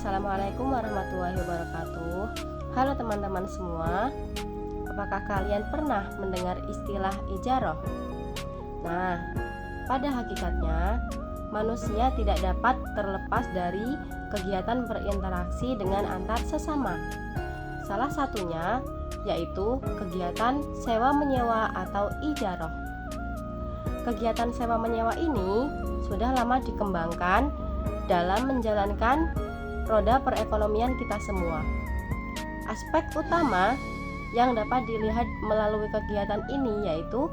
Assalamualaikum warahmatullahi wabarakatuh. Halo teman-teman semua. Apakah kalian pernah mendengar istilah ijarah? Nah, pada hakikatnya manusia tidak dapat terlepas dari kegiatan berinteraksi dengan antar sesama. Salah satunya yaitu kegiatan sewa-menyewa atau ijarah. Kegiatan sewa-menyewa ini sudah lama dikembangkan dalam menjalankan roda perekonomian kita semua. Aspek utama yang dapat dilihat melalui kegiatan ini yaitu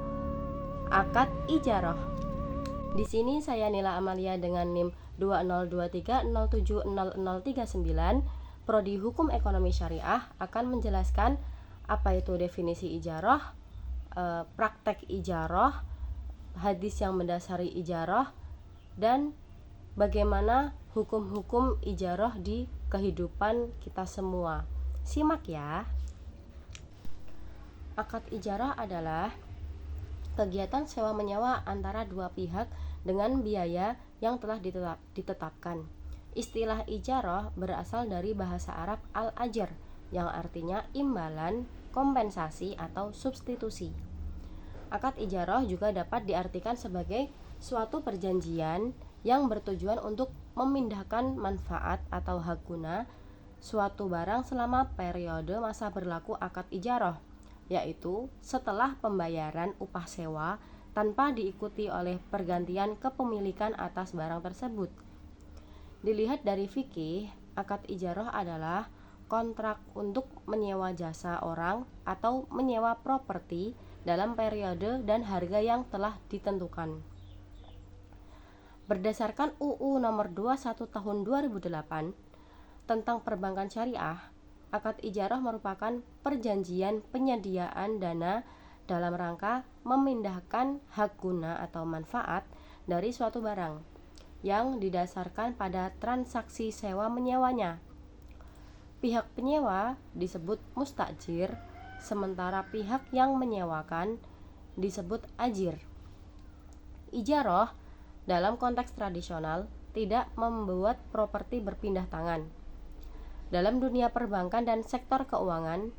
akad ijarah. Di sini saya Nila Amalia dengan NIM 2023070039 Prodi Hukum Ekonomi Syariah akan menjelaskan apa itu definisi ijarah, praktek ijarah, hadis yang mendasari ijarah, dan bagaimana hukum-hukum ijarah di kehidupan kita semua. Simak ya. Akad ijarah adalah kegiatan sewa-menyewa antara dua pihak dengan biaya yang telah ditetapkan. Istilah ijarah berasal dari bahasa Arab al-ajar yang artinya imbalan, kompensasi, atau substitusi. Akad ijarah juga dapat diartikan sebagai suatu perjanjian yang bertujuan untuk memindahkan manfaat atau hak guna suatu barang selama periode masa berlaku akad ijarah, yaitu setelah pembayaran upah sewa tanpa diikuti oleh pergantian kepemilikan atas barang tersebut. Dilihat dari fikih, akad ijarah adalah kontrak untuk menyewa jasa orang atau menyewa properti dalam periode dan harga yang telah ditentukan. Berdasarkan UU nomor 21 tahun 2008 tentang perbankan syariah, akad ijarah merupakan perjanjian penyediaan dana dalam rangka memindahkan hak guna atau manfaat dari suatu barang yang didasarkan pada transaksi sewa menyewanya. Pihak penyewa disebut mustajir, sementara pihak yang menyewakan disebut ajir. Ijarah dalam konteks tradisional tidak membuat properti berpindah tangan. Dalam dunia perbankan dan sektor keuangan,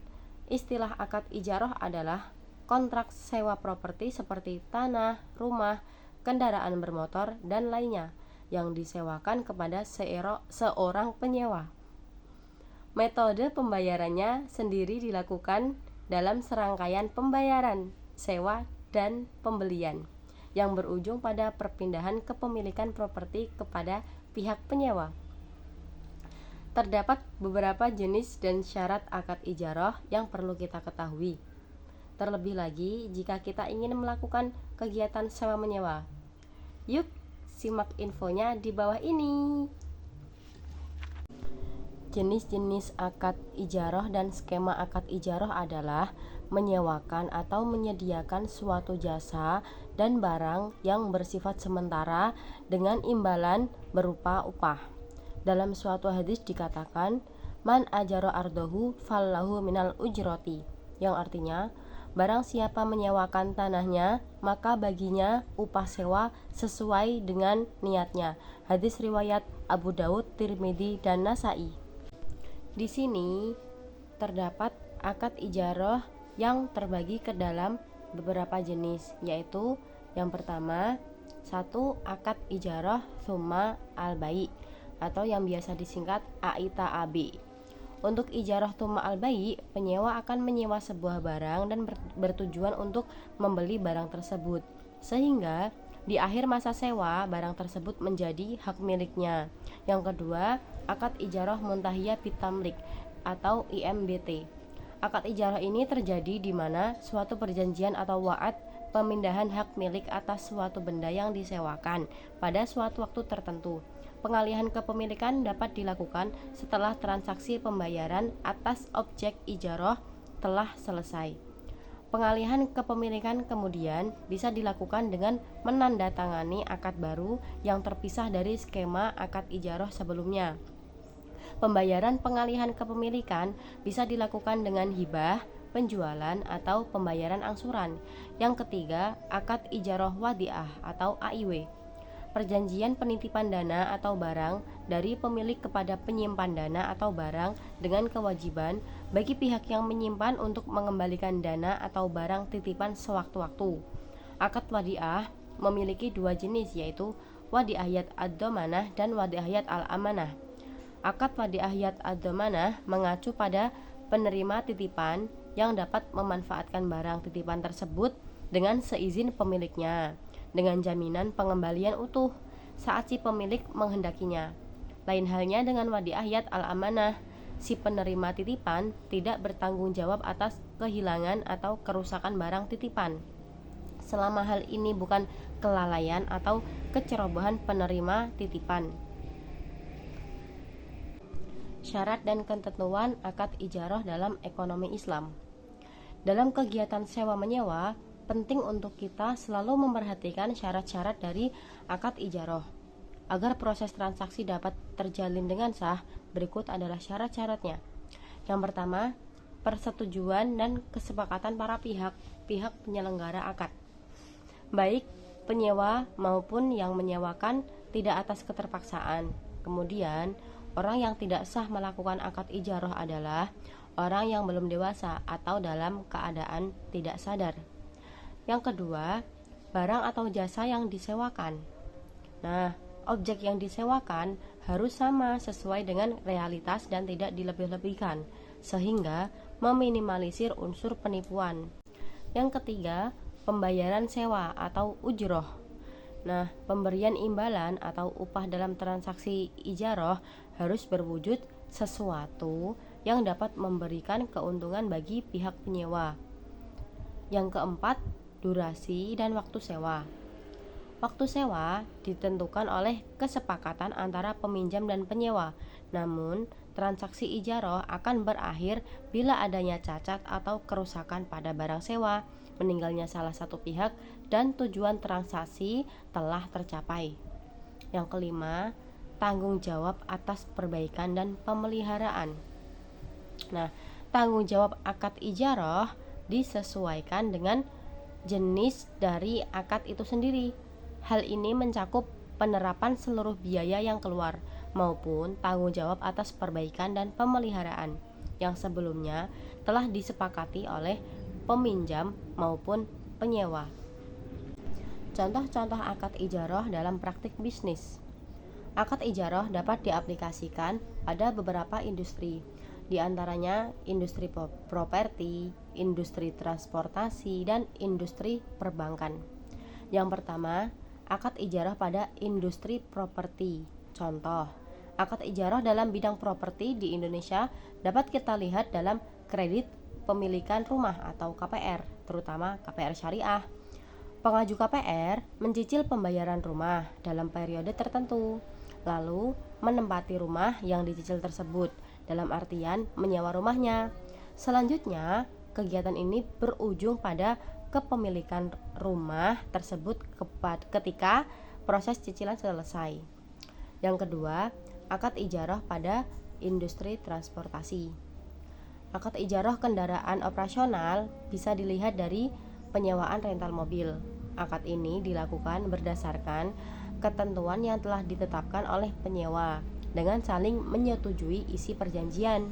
istilah akad ijarah adalah kontrak sewa properti seperti tanah, rumah, kendaraan bermotor, dan lainnya yang disewakan kepada seorang penyewa. Metode pembayarannya sendiri dilakukan dalam serangkaian pembayaran, sewa, dan pembelian yang berujung pada perpindahan kepemilikan properti kepada pihak penyewa. Terdapat beberapa jenis dan syarat akad ijarah yang perlu kita ketahui. Terlebih lagi jika kita ingin melakukan kegiatan sewa-menyewa. Yuk, simak infonya di bawah ini. Jenis-jenis akad ijarah dan skema akad ijarah adalah menyewakan atau menyediakan suatu jasa dan barang yang bersifat sementara dengan imbalan berupa upah. Dalam suatu hadis dikatakan, man ajara ardahu fallahu minal ujrati, yang artinya, barang siapa menyewakan tanahnya, maka baginya upah sewa sesuai dengan niatnya. Hadis riwayat Abu Daud, Tirmidzi, dan Nasai. Di sini terdapat akad ijarah yang terbagi ke dalam beberapa jenis, yaitu yang pertama, 1. Akad ijarah summa al-bai' atau yang biasa disingkat AITA-AB. Untuk ijarah tsumma al-bai', penyewa akan menyewa sebuah barang dan bertujuan untuk membeli barang tersebut, sehingga di akhir masa sewa barang tersebut menjadi hak miliknya. Yang kedua, akad ijarah muntahiyah bitamlik atau IMBT. Akad ijarah ini terjadi di mana suatu perjanjian atau wa'ad pemindahan hak milik atas suatu benda yang disewakan pada suatu waktu tertentu. Pengalihan kepemilikan dapat dilakukan setelah transaksi pembayaran atas objek ijarah telah selesai. Pengalihan kepemilikan kemudian bisa dilakukan dengan menandatangani akad baru yang terpisah dari skema akad ijarah sebelumnya. Pembayaran pengalihan kepemilikan bisa dilakukan dengan hibah, penjualan, atau pembayaran angsuran. Yang ketiga, akad ijarah wadi'ah atau AIW. perjanjian penitipan dana atau barang dari pemilik kepada penyimpan dana atau barang dengan kewajiban bagi pihak yang menyimpan untuk mengembalikan dana atau barang titipan sewaktu-waktu. Akad wadiah memiliki dua jenis, yaitu wadiahiyat ad-dhamanah dan wadiahiyat al-amanah. Akad wadiahiyat ad-dhamanah mengacu pada penerima titipan yang dapat memanfaatkan barang titipan tersebut dengan seizin pemiliknya, dengan jaminan pengembalian utuh saat si pemilik menghendakinya. Lain halnya dengan wadiahiyat al-amanah, si penerima titipan tidak bertanggung jawab atas kehilangan atau kerusakan barang titipan, selama hal ini bukan kelalaian atau kecerobohan penerima titipan. Syarat dan ketentuan akad ijarah dalam ekonomi Islam. Dalam kegiatan sewa-menyewa, penting untuk kita selalu memperhatikan syarat-syarat dari akad ijarah. Agar proses transaksi dapat terjalin dengan sah, berikut adalah syarat-syaratnya. Yang pertama, persetujuan dan kesepakatan para pihak penyelenggara akad, baik penyewa maupun yang menyewakan, tidak atas keterpaksaan. Kemudian, orang yang tidak sah melakukan akad ijarah adalah orang yang belum dewasa atau dalam keadaan tidak sadar. Yang kedua, barang atau jasa yang disewakan. Nah, objek yang disewakan harus sama sesuai dengan realitas dan tidak dilebih-lebihkan, sehingga meminimalisir unsur penipuan. Yang ketiga, pembayaran sewa atau ujroh. Nah, pemberian imbalan atau upah dalam transaksi ijarah harus berwujud sesuatu yang dapat memberikan keuntungan bagi pihak penyewa. Yang keempat, durasi dan waktu sewa. Waktu sewa ditentukan oleh kesepakatan antara peminjam dan penyewa. Namun, transaksi ijarah akan berakhir bila adanya cacat atau kerusakan pada barang sewa, meninggalnya salah satu pihak, dan tujuan transaksi telah tercapai. Yang kelima, tanggung jawab atas perbaikan dan pemeliharaan. Nah, tanggung jawab akad ijarah disesuaikan dengan jenis dari akad itu sendiri. Hal ini mencakup penerapan seluruh biaya yang keluar maupun tanggung jawab atas perbaikan dan pemeliharaan yang sebelumnya telah disepakati oleh peminjam maupun penyewa. Contoh-contoh akad ijarah dalam praktik bisnis. Akad ijarah dapat diaplikasikan pada beberapa industri, di antaranya industri properti, industri transportasi, dan industri perbankan. Yang pertama, akad ijarah pada industri properti. Contoh, akad ijarah dalam bidang properti di Indonesia dapat kita lihat dalam kredit pemilikan rumah atau KPR, terutama KPR syariah. Pengaju KPR mencicil pembayaran rumah dalam periode tertentu, lalu menempati rumah yang dicicil tersebut, dalam artian menyewa rumahnya. Selanjutnya, kegiatan ini berujung pada kepemilikan rumah tersebut ketika proses cicilan selesai. Yang kedua, akad ijarah pada industri transportasi. Akad ijarah kendaraan operasional bisa dilihat dari penyewaan rental mobil. Akad ini dilakukan berdasarkan ketentuan yang telah ditetapkan oleh penyewa dengan saling menyetujui isi perjanjian.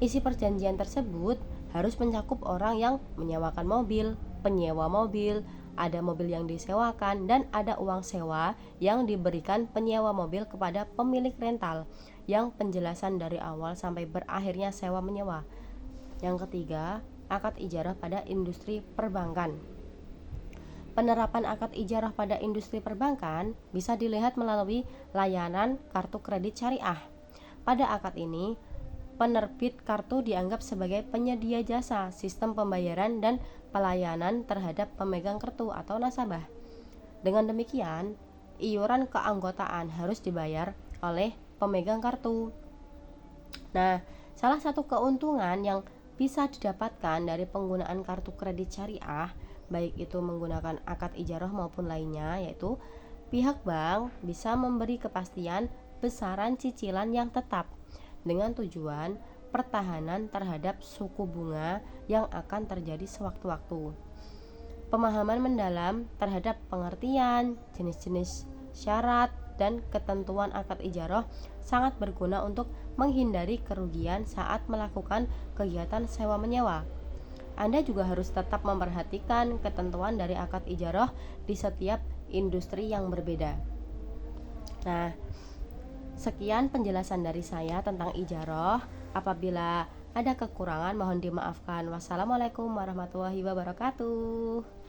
Isi perjanjian tersebut harus mencakup orang yang menyewakan mobil, penyewa mobil, ada mobil yang disewakan, dan ada uang sewa yang diberikan penyewa mobil kepada pemilik rental yang penjelasan dari awal sampai berakhirnya sewa menyewa. Yang ketiga, akad ijarah pada industri perbankan. Penerapan akad ijarah pada industri perbankan bisa dilihat melalui layanan kartu kredit syariah. Pada akad ini, penerbit kartu dianggap sebagai penyedia jasa sistem pembayaran dan pelayanan terhadap pemegang kartu atau nasabah. Dengan demikian, iuran keanggotaan harus dibayar oleh pemegang kartu. Nah, salah satu keuntungan yang bisa didapatkan dari penggunaan kartu kredit syariah, baik itu menggunakan akad ijarah maupun lainnya, yaitu pihak bank bisa memberi kepastian besaran cicilan yang tetap dengan tujuan pertahanan terhadap suku bunga yang akan terjadi sewaktu-waktu. Pemahaman mendalam terhadap pengertian, jenis-jenis syarat, dan ketentuan akad ijarah sangat berguna untuk menghindari kerugian saat melakukan kegiatan sewa-menyewa. Anda juga harus tetap memperhatikan ketentuan dari akad ijarah di setiap industri yang berbeda. Nah, sekian penjelasan dari saya tentang ijarah. Apabila ada kekurangan mohon dimaafkan. Wassalamualaikum warahmatullahi wabarakatuh.